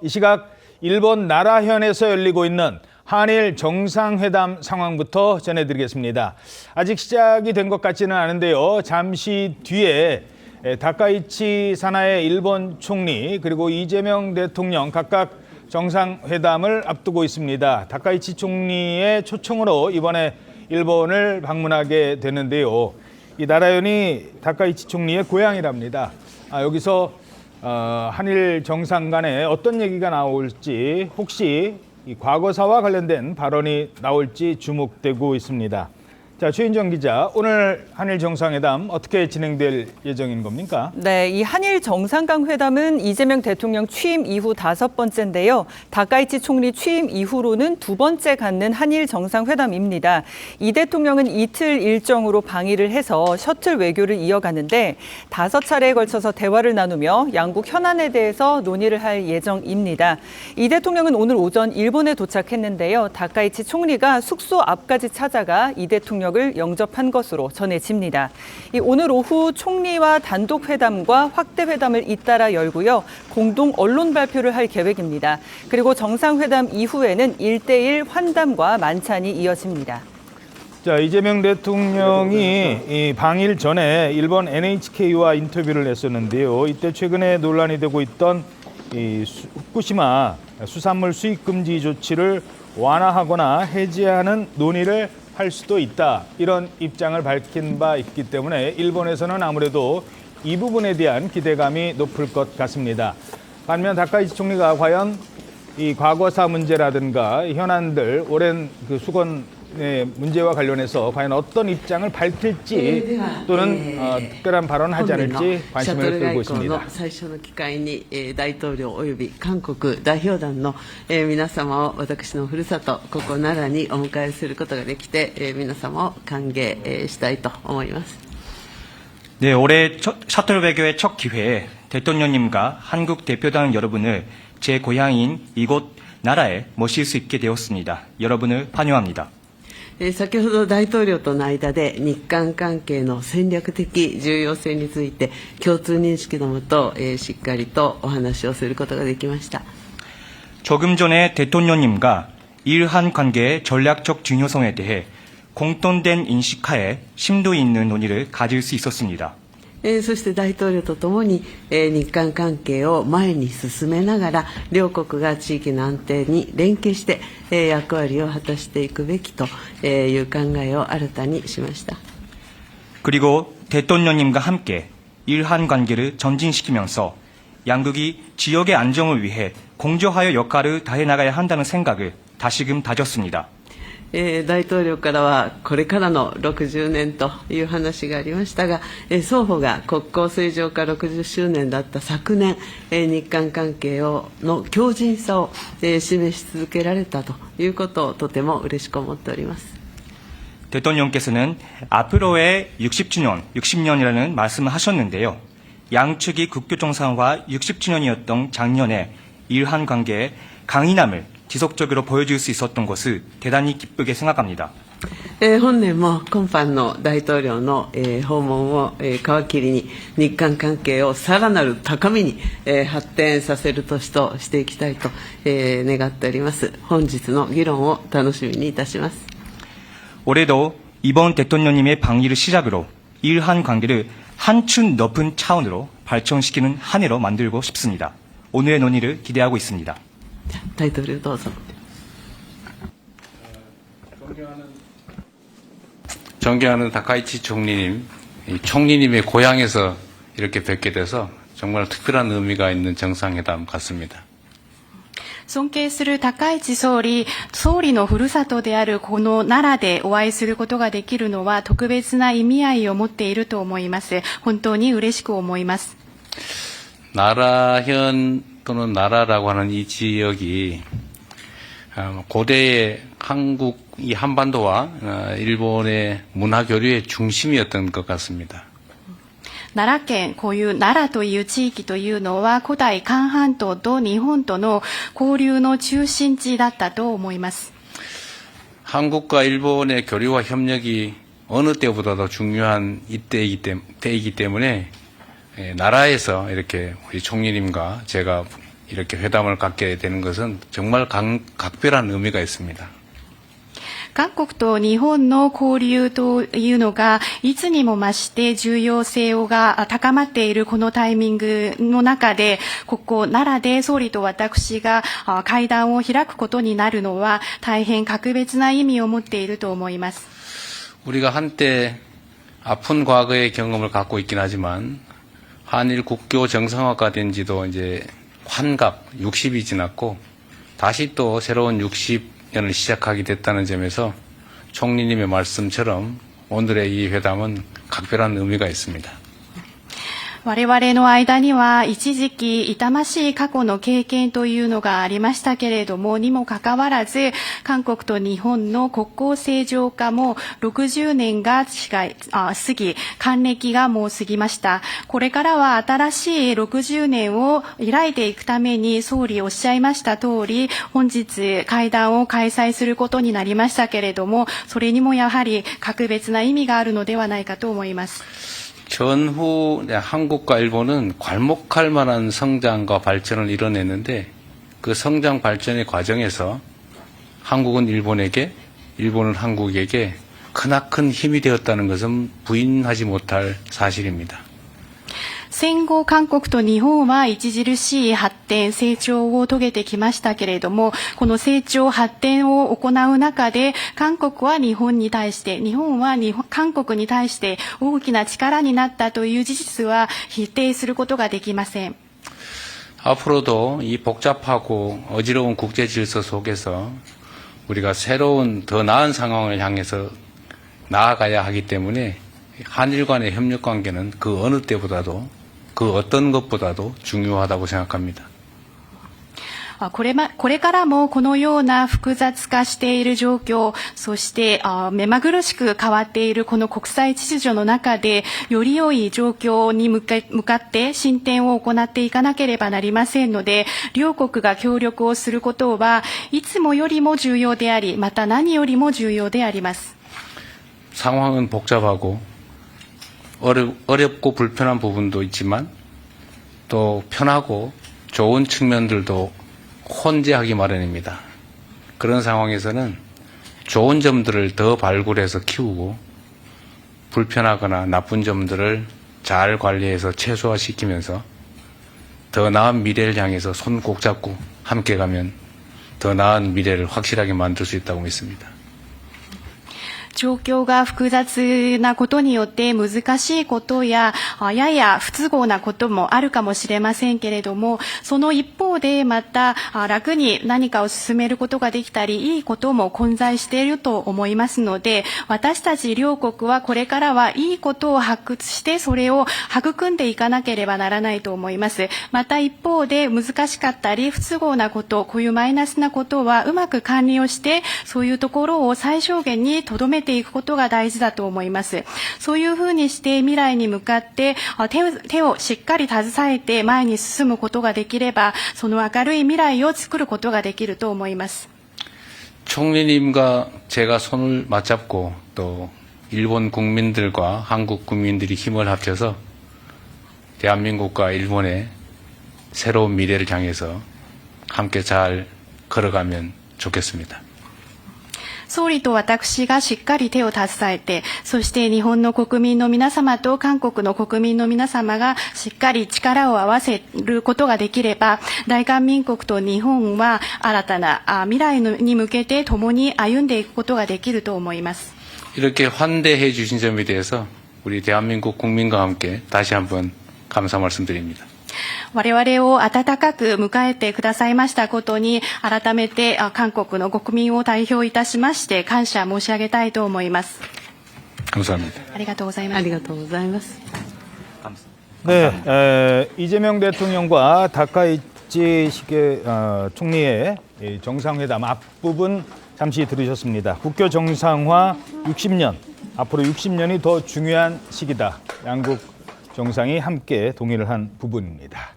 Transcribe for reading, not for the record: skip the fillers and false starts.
이 시각 일본 나라현에서 열리고 있는 한일 정상회담 상황부터 전해드리겠습니다. 아직 시작이 된 것 같지는 않은데요. 잠시 뒤에 다카이치 사나의 일본 총리 그리고 이재명 대통령 각각 정상회담을 앞두고 있습니다. 다카이치 총리의 초청으로 이번에 일본을 방문하게 되는데요. 이 나라현이 다카이치 총리의 고향이랍니다. 여기서 한일 정상 간에 어떤 얘기가 나올지 혹시 이 과거사와 관련된 발언이 나올지 주목되고 있습니다. 자, 최인정 기자, 오늘 한일 정상회담 어떻게 진행될 예정인 겁니까? 네, 이 한일 정상회담은 이재명 대통령 취임 이후 5번째인데요. 다카이치 총리 취임 이후로는 2번째 갖는 한일 정상회담입니다. 이 대통령은 이틀 일정으로 방일을 해서 셔틀 외교를 이어가는데 5차례에 걸쳐서 대화를 나누며 양국 현안에 대해서 논의를 할 예정입니다. 이 대통령은 오늘 오전 일본에 도착했는데요. 다카이치 총리가 숙소 앞까지 찾아가 이 대통령을 영접한 것으로 전해집니다. 오늘 오후 총리와 단독 회담과 확대 회담을 잇따라 열고요. 공동 언론 발표를 할 계획입니다. 그리고 정상회담 이후에는 1대1 환담과 만찬이 이어집니다. 자, 이재명 대통령이 이 방일 전에 일본 NHK와 인터뷰를 했었는데요. 이때 최근에 논란이 되고 있던 이 후쿠시마 수산물 수입 금지 조치를 완화하거나 해제하는 논의를 할 수도 있다. 이런 입장을 밝힌 바 있기 때문에 일본에서는 아무래도 이 부분에 대한 기대감이 높을 것 같습니다. 반면 다카이치 총리가 과연 이 과거사 문제라든가 현안들, 오랜 그 수건의 문제와 관련해서 과연 어떤 입장을 밝힐지 또는 특별한 발언을 하지 않을지 관심을 끌고 있습니다. 最初の機会に大統領および韓国代表団の皆様を私のふるさとここ奈良にお迎えすることができて皆様を歓迎したいと思います。 네, 올해 셔틀 외교의 첫 기회에 대통령님과 한국 대표단 여러분을 제 고향인 이곳 나라에 모실 수 있게 되었습니다. 여러분을 환영합니다. 先ほど大統領との間で日韓関係の戦略的重要性について共通認識のもとしっかりとお話をすることができました。 조금 전에 대통령님과 일한 관계의 전략적 중요성에 대해 공통된 인식하에 심도 있는 논의를 가질 수 있었습니다. そして大統領とともに日韓関係を前に進めながら両国が地域の安定に連携して役割を果たしていくべきという考えを新たにしました。 그리고 대통령님과 함께 일한 관계를 전진시키면서 양국이 지역의 안정을 위해 공조하여 역할을 다해 나가야 한다는 생각을 다시금 다졌습니다. 大統領からはこれからの60年という話がありましたが、双方が国交正常化60周年だった昨年、日韓関係の強靭さを示し続けられたということをとても嬉しく思っております。 대통령께서는 앞으로의 60년이라는 말씀을 하셨는데요. 양측이 국교 정상화 60주년이었던 작년에 일한 관계의 강인함을 지속적으로 보여줄 수 있었던 것을 대단히 기쁘게 생각합니다. 本年も今般の大統領の訪問を皮切りに日韓関係をさらなる高みに発展させる年としていきたいと願っております。本日の議論を楽しみにいたします。 올해도 이번 대통령님의 방일을 시작으로 일한 관계를 한층 높은 차원으로 발전시키는 한 해로 만들고 싶습니다. 오늘의 논의를 기대하고 있습니다. 大統領どうぞ。 존경하는 다카이치 총리님, 총리님의 고향에서 이렇게 뵙게 돼서 정말 특별한 의미가 있는 정상회담 같습니다. 尊敬する高市総理のふるさとであるこの奈良でお会いすることができるのは特別な意味合いを持っていると思います。本当に嬉しく思います。 나라현 또는 나라라고 하는 이 지역이 고대의 한국 이 한반도와 일본의 문화 교류의 중심이었던 것 같습니다. 奈良県、こういう奈良という地域というのは古代韓半島と日本との交流の中心地だったと思います。 한국과 일본의 교류와 협력이 어느 때보다도 중요한 때이기 때문에 나라에서 이렇게 우리 총리님과 제가 이렇게 회담을 갖게 되는 것은 정말 각별한 의미가 있습니다. 韓国と日本の交流というのがいつにも増して重要性が高まっているこのタイミングの中で、ここ奈良で総理と私が会談を開くことになるのは大変格別な意味を持っていると思います。 우리가 한때 아픈 과거의 경험을 갖고 있긴 하지만 한일 국교 정상화가 된 지도 이제 환갑 60이 지났고 다시 또 새로운 60년을 시작하게 됐다는 점에서 총리님의 말씀처럼 오늘의 이 회담은 각별한 의미가 있습니다. 我々の間には一時期痛ましい過去の経験というのがありましたけれども、にもかかわらず韓国と日本の国交正常化も60年が過ぎ、還暦がもう過ぎました。これからは新しい60年を開いていくために総理おっしゃいました通り、本日会談を開催することになりましたけれども、それにもやはり格別な意味があるのではないかと思います。 전후 한국과 일본은 괄목할 만한 성장과 발전을 이뤄냈는데 그 성장 발전의 과정에서 한국은 일본에게, 일본은 한국에게 크나큰 힘이 되었다는 것은 부인하지 못할 사실입니다. 戦後韓国と日本は著しい発展成長を遂げてきましたけれども、この成長発展を行う中で韓国は日本に対して、日本は韓国に対して大きな力になったという事実は否定することができません。 앞으로도 이 복잡하고 어지러운 국제 질서 속에서 우리가 새로운 더 나은 상황을 향해서 나아가야 하기 때문에 한일 간의 협력 관계는 그 어느 때보다도 그 어떤 것보다도 중요하다고 생각합니다. これからもこのような複雑化している状況、そして目まぐるしく変わっているこの国際秩序の中で、より良い状況に向かって進展を行っていかなければなりませんので、両国が協力をすることはいつもよりも重要であり、また何よりも重要であります。 상황은 복잡하고 어렵고 불편한 부분도 있지만 또 편하고 좋은 측면들도 혼재하기 마련입니다. 그런 상황에서는 좋은 점들을 더 발굴해서 키우고 불편하거나 나쁜 점들을 잘 관리해서 최소화시키면서 더 나은 미래를 향해서 손 꼭 잡고 함께 가면 더 나은 미래를 확실하게 만들 수 있다고 믿습니다. 状況が複雑なことによって難しいことややや不都合なこともあるかもしれませんけれども、その一方でまた楽に何かを進めることができたり、いいことも混在していると思いますので、私たち両国はこれからはいいことを発掘してそれを育んでいかなければならないと思います。また一方で難しかったり不都合なこと、こういうマイナスなことはうまく管理をして、そういうところを最小限に留めていくことが大事だと思います。そういうふうにして未来に向かって手をしっかり携えて前に進むことができれば、その明るい未来を作ることができると思います。 총리님과 제가 손을 맞잡고 또 일본 국민들과 한국 국민들이 힘을 합쳐서 대한민국과 일본의 새로운 미래를 향해서 함께 잘 걸어가면 좋겠습니다. 総理と私がしっかり手を携えて、そして日本の国民の皆様と韓国の国民の皆様がしっかり力を合わせることができれば、大韓民国と日本は新たな未来に向けて共に歩んでいくことができると思います。 이렇게 환대해 주신 점에 대해서 우리 대한민국 국민과 함께 다시 한번 감사 말씀드립니다. 我々を温かく迎えてくださいましたことに、改めて韓国の国民を代表いたしまして感謝申し上げたいと思います。 감사합니다. ありがとうございます。ありがとうございます。 네, 이재명 대통령과 다카이치 시게 총리의 정상회담 앞부분 잠시 들으셨습니다. 국교 정상화 60년, 앞으로 60년이 더 중요한 시기다. 양국 정상이 함께 동의를 한 부분입니다.